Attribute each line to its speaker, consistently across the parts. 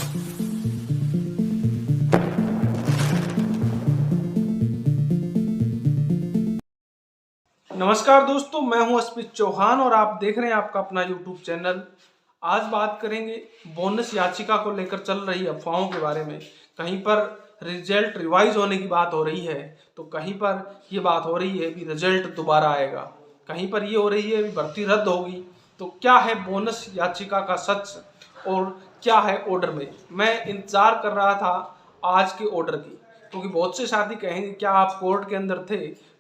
Speaker 1: नमस्कार दोस्तों, मैं हूं अस्मित चौहान और आप देख रहे हैं आपका अपना YouTube चैनल। आज बात करेंगे बोनस याचिका को लेकर चल रही अफवाहों के बारे में। कहीं पर रिजल्ट रिवाइज होने की बात हो रही है, तो कहीं पर ये बात हो रही है कि रिजल्ट दोबारा आएगा, कहीं पर ये हो रही है कि भर्ती रद्द होगी। तो क्या है बोनस याचिका का सच और क्या है ऑर्डर में? मैं इंतजार कर रहा था आज के ऑर्डर की, क्योंकि बहुत से साथी कहेंगे क्या आप कोर्ट के अंदर थे?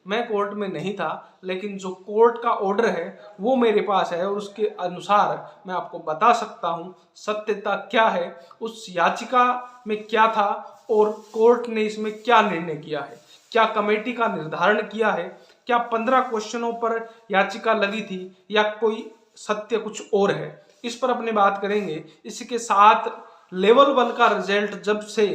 Speaker 1: मैं कोर्ट में नहीं था, लेकिन जो कोर्ट का ऑर्डर है वो मेरे पास है और उसके अनुसार मैं आपको बता सकता हूं सत्यता क्या है, उस याचिका में क्या था और कोर्ट ने इसमें क्या निर्णय किया है, क्या कमेटी का निर्धारण किया है, क्या 15 क्वेश्चनों पर याचिका लगी थी या कोई सत्य कुछ और है, इस पर अपनी बात करेंगे। इसके साथ लेवल 1 का रिजल्ट जब से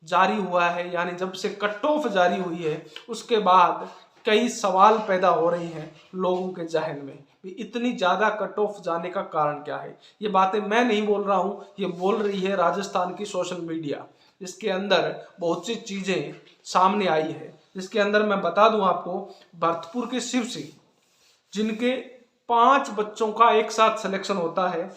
Speaker 1: जारी हुआ है, यानी जब से कट ऑफ जारी हुई है, उसके बाद कई सवाल पैदा हो रहे हैं लोगों के जहन में कि इतनी ज़्यादा कट ऑफ जाने का कारण क्या है। ये बातें मैं नहीं बोल रहा हूँ, ये बोल रही है राजस्थान की सोशल मीडिया। इसके अंदर बहुत सी चीज़ें सामने आई है, जिसके अंदर मैं बता दूं आपको, भरतपुर के शिव सिंह, जिनके 5 बच्चों का एक साथ सिलेक्शन होता है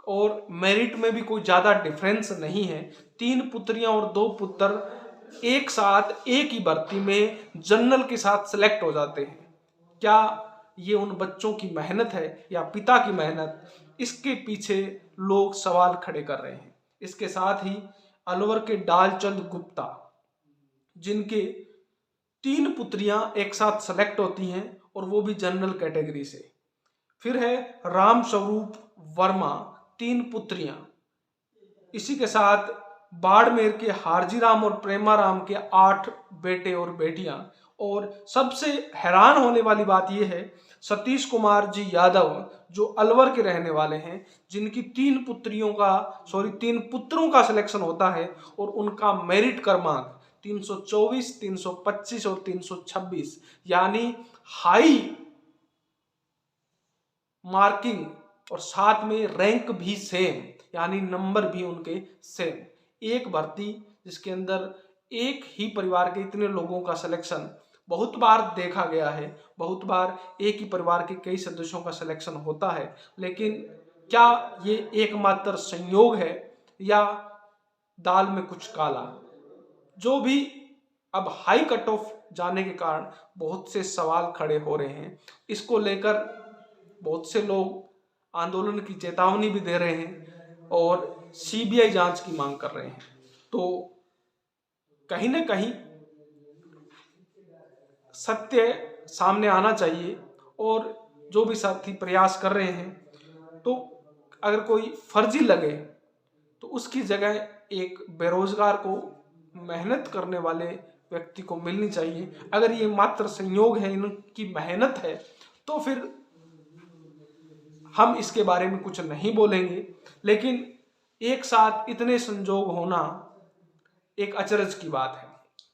Speaker 1: और मेरिट में भी कोई ज़्यादा डिफरेंस नहीं है, 3 पुत्रियां और 2 पुत्र एक साथ एक ही भर्ती में जनरल के साथ सिलेक्ट हो जाते हैं। क्या ये उन बच्चों की मेहनत है या पिता की मेहनत? इसके पीछे लोग सवाल खड़े कर रहे हैं। इसके साथ ही अलवर के डालचंद गुप्ता, जिनके 3 पुत्रियां एक साथ सेलेक्ट होती हैं और वो भी जनरल कैटेगरी से। फिर है राम स्वरूप वर्मा, 3 पुत्रियां। इसी के साथ बाड़मेर के हारजीराम और प्रेमाराम के 8 बेटे और बेटियां। और सबसे हैरान होने वाली बात यह है, सतीश कुमार जी यादव, जो अलवर के रहने वाले हैं, जिनकी 3 पुत्रों का सिलेक्शन होता है और उनका मेरिट क्रमांक 324, 325 और 326, यानी हाई मार्किंग और साथ में रैंक भी सेम, यानी नंबर भी उनके सेम। एक भर्ती जिसके अंदर एक ही परिवार के इतने लोगों का सिलेक्शन बहुत बार देखा गया है, बहुत बार एक ही परिवार के कई सदस्यों का सिलेक्शन होता है, लेकिन क्या ये एकमात्र संयोग है या दाल में कुछ काला? जो भी, अब हाई कट ऑफ जाने के कारण बहुत से सवाल खड़े हो रहे हैं। इसको लेकर बहुत से लोग आंदोलन की चेतावनी भी दे रहे हैं और सीबीआई जांच की मांग कर रहे हैं। तो कहीं ना कहीं सत्य सामने आना चाहिए और जो भी साथी प्रयास कर रहे हैं, तो अगर कोई फर्जी लगे तो उसकी जगह एक बेरोजगार को मेहनत करने वाले व्यक्ति को मिलनी चाहिए। अगर ये मात्र संयोग है, इनकी मेहनत है, तो फिर हम इसके बारे में कुछ नहीं बोलेंगे। लेकिन एक साथ इतने संजोग होना एक अचरज की बात है।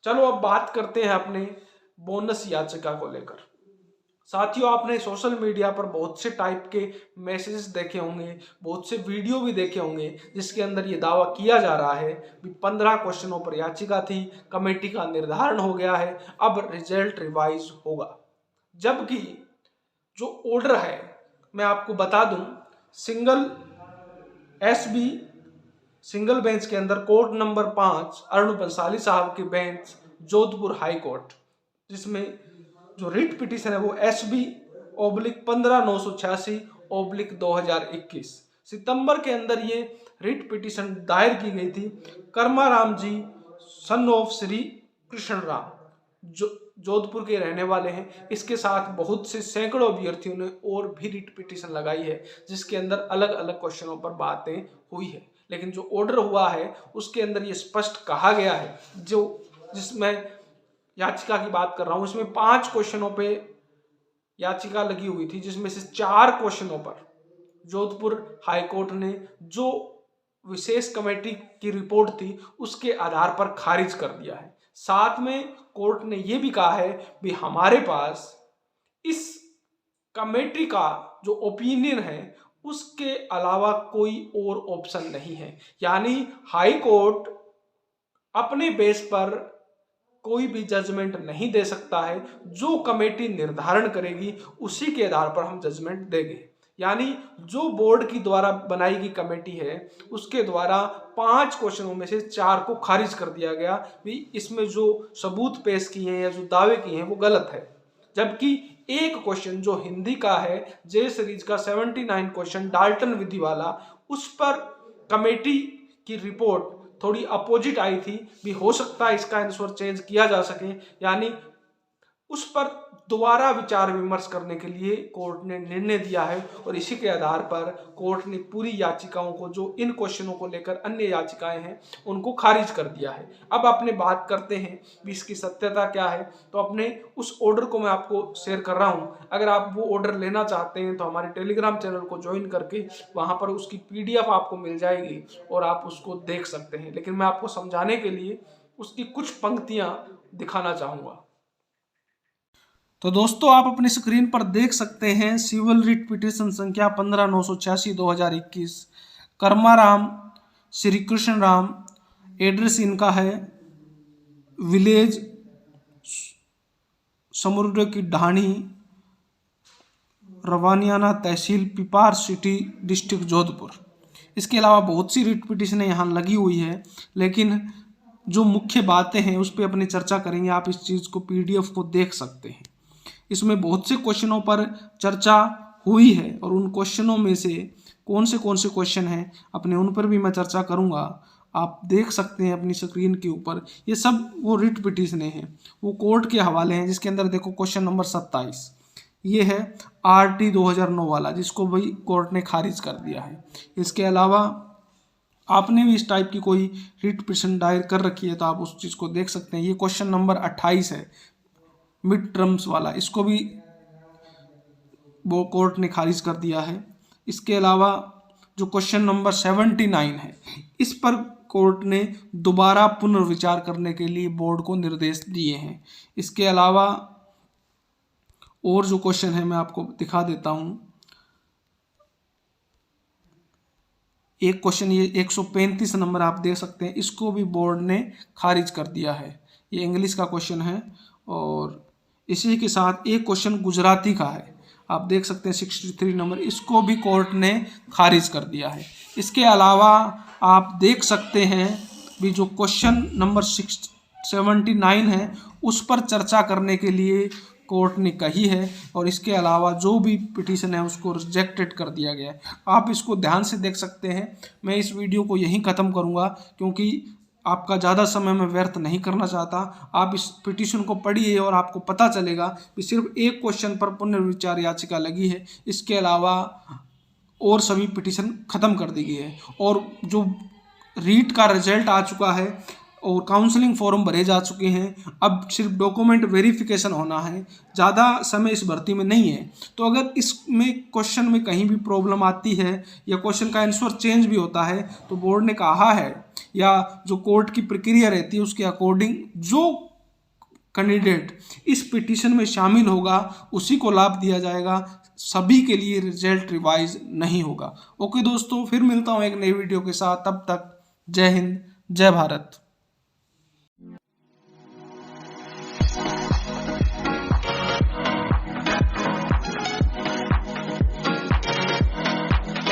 Speaker 1: चलो अब बात करते हैं अपने बोनस याचिका को लेकर। साथियों, आपने सोशल मीडिया पर बहुत से टाइप के मैसेजेस देखे होंगे, बहुत से वीडियो भी देखे होंगे, जिसके अंदर ये दावा किया जा रहा है कि 15 क्वेश्चनों पर याचिका थी, कमेटी का निर्धारण हो गया है, अब रिजल्ट रिवाइज होगा। जबकि जो ऑर्डर है, मैं आपको बता दूं, सिंगल एसबी सिंगल बेंच के अंदर कोर्ट नंबर 5 अरुण बंसाली साहब की बेंच, जोधपुर हाई कोर्ट, जिसमें जो रिट पिटीशन है वो SB/1596/2021 सितंबर के अंदर ये रिट पिटीशन दायर की गई थी। कर्माराम जी, सन ऑफ श्री कृष्ण राम, जो जोधपुर के रहने वाले हैं। इसके साथ बहुत से सैकड़ों अभ्यर्थियों ने और भी रिट पिटीशन लगाई है, जिसके अंदर अलग अलग क्वेश्चनों पर बातें हुई है। लेकिन जो ऑर्डर हुआ है उसके अंदर ये स्पष्ट कहा गया है, जो जिसमें याचिका की बात कर रहा हूं, इसमें 5 क्वेश्चनों पे याचिका लगी हुई थी, जिसमें से 4 क्वेश्चनों पर जोधपुर हाईकोर्ट ने जो विशेष कमेटी की रिपोर्ट थी उसके आधार पर खारिज कर दिया है। साथ में कोर्ट ने यह भी कहा है कि हमारे पास इस कमेटी का जो ओपिनियन है उसके अलावा कोई और ऑप्शन नहीं है। यानी हाई कोर्ट अपने बेस पर कोई भी जजमेंट नहीं दे सकता है, जो कमेटी निर्धारण करेगी उसी के आधार पर हम जजमेंट देंगे। यानी जो बोर्ड की द्वारा बनाई गई कमेटी है उसके द्वारा 5 क्वेश्चनों में से 4 को खारिज कर दिया गया भी इसमें जो सबूत पेश किए हैं या जो दावे किए हैं वो गलत है। जबकि एक क्वेश्चन जो हिंदी का है, जे सीरीज का 79 क्वेश्चन डाल्टन विधि वाला, उस पर कमेटी की रिपोर्ट थोड़ी अपोजिट आई थी भी हो सकता है इसका आंसर चेंज किया जा सके। यानी उस पर दोबारा विचार विमर्श करने के लिए कोर्ट ने निर्णय दिया है और इसी के आधार पर कोर्ट ने पूरी याचिकाओं को, जो इन क्वेश्चनों को लेकर अन्य याचिकाएं हैं, उनको खारिज कर दिया है। अब अपने बात करते हैं कि इसकी सत्यता क्या है। तो अपने उस ऑर्डर को मैं आपको शेयर कर रहा हूं। अगर आप वो ऑर्डर लेना चाहते हैं तो हमारे टेलीग्राम चैनल को ज्वाइन करके वहां पर उसकी PDF आपको मिल जाएगी और आप उसको देख सकते हैं। लेकिन मैं आपको समझाने के लिए उसकी कुछ पंक्तियां दिखाना चाहूंगा। तो दोस्तों आप अपनी स्क्रीन पर देख सकते हैं सिविल रिट पिटीशन संख्या 15/986/2021, कर्माराम श्री कृष्ण राम। एड्रेस इनका है विलेज समुद्र की ढाणी, रवानियाना तहसील, पिपार सिटी, डिस्ट्रिक्ट जोधपुर। इसके अलावा बहुत सी रिट पिटीशनें यहाँ लगी हुई है, लेकिन जो मुख्य बातें हैं उस पर अपनी चर्चा करेंगे। आप इस चीज़ को PDF को देख सकते हैं। इसमें बहुत से क्वेश्चनों पर चर्चा हुई है और उन क्वेश्चनों में से कौन से क्वेश्चन हैं अपने उन पर भी मैं चर्चा करूंगा। आप देख सकते हैं अपनी स्क्रीन के ऊपर, ये सब वो रिट पिटीशनें हैं, वो कोर्ट के हवाले हैं। जिसके अंदर देखो क्वेश्चन नंबर 27 ये है RT 2009 वाला, जिसको भाई कोर्ट ने खारिज कर दिया है। इसके अलावा आपने भी इस टाइप की कोई रिट पिटीशन दायर कर रखी है तो आप उस चीज़ को देख सकते हैं। ये क्वेश्चन नंबर 28 है मिड टर्म्स वाला, इसको भी वो कोर्ट ने खारिज कर दिया है। इसके अलावा जो क्वेश्चन नंबर 79 है, इस पर कोर्ट ने दोबारा पुनर्विचार करने के लिए बोर्ड को निर्देश दिए हैं। इसके अलावा और जो क्वेश्चन है मैं आपको दिखा देता हूं। एक क्वेश्चन ये 135 नंबर आप देख सकते हैं, इसको भी बोर्ड ने खारिज कर दिया है। ये इंग्लिश का क्वेश्चन है। और इसी के साथ एक क्वेश्चन गुजराती का है, आप देख सकते हैं 63 नंबर, इसको भी कोर्ट ने खारिज कर दिया है। इसके अलावा आप देख सकते हैं भी जो क्वेश्चन नंबर 79 है उस पर चर्चा करने के लिए कोर्ट ने कही है और इसके अलावा जो भी पिटीशन है उसको रिजेक्टेड कर दिया गया है। आप इसको ध्यान से देख सकते हैं। मैं इस वीडियो को यहीं ख़त्म करूँगा क्योंकि आपका ज़्यादा समय मैं व्यर्थ नहीं करना चाहता। आप इस पिटीशन को पढ़िए और आपको पता चलेगा कि सिर्फ एक क्वेश्चन पर पुनर्विचार याचिका लगी है, इसके अलावा और सभी पिटीशन ख़त्म कर दी गई है। और जो रीट का रिजल्ट आ चुका है और काउंसलिंग फॉर्म भरे जा चुके हैं, अब सिर्फ डॉक्यूमेंट वेरिफिकेशन होना है। ज़्यादा समय इस भर्ती में नहीं है। तो अगर इसमें क्वेश्चन में कहीं भी प्रॉब्लम आती है या क्वेश्चन का आंसर चेंज भी होता है तो बोर्ड ने कहा है या जो कोर्ट की प्रक्रिया रहती है उसके अकॉर्डिंग जो कैंडिडेट इस पिटीशन में शामिल होगा उसी को लाभ दिया जाएगा। सभी के लिए रिजल्ट रिवाइज नहीं होगा। ओके दोस्तों, फिर मिलता हूँ एक नई वीडियो के साथ। तब तक जय हिंद, जय भारत।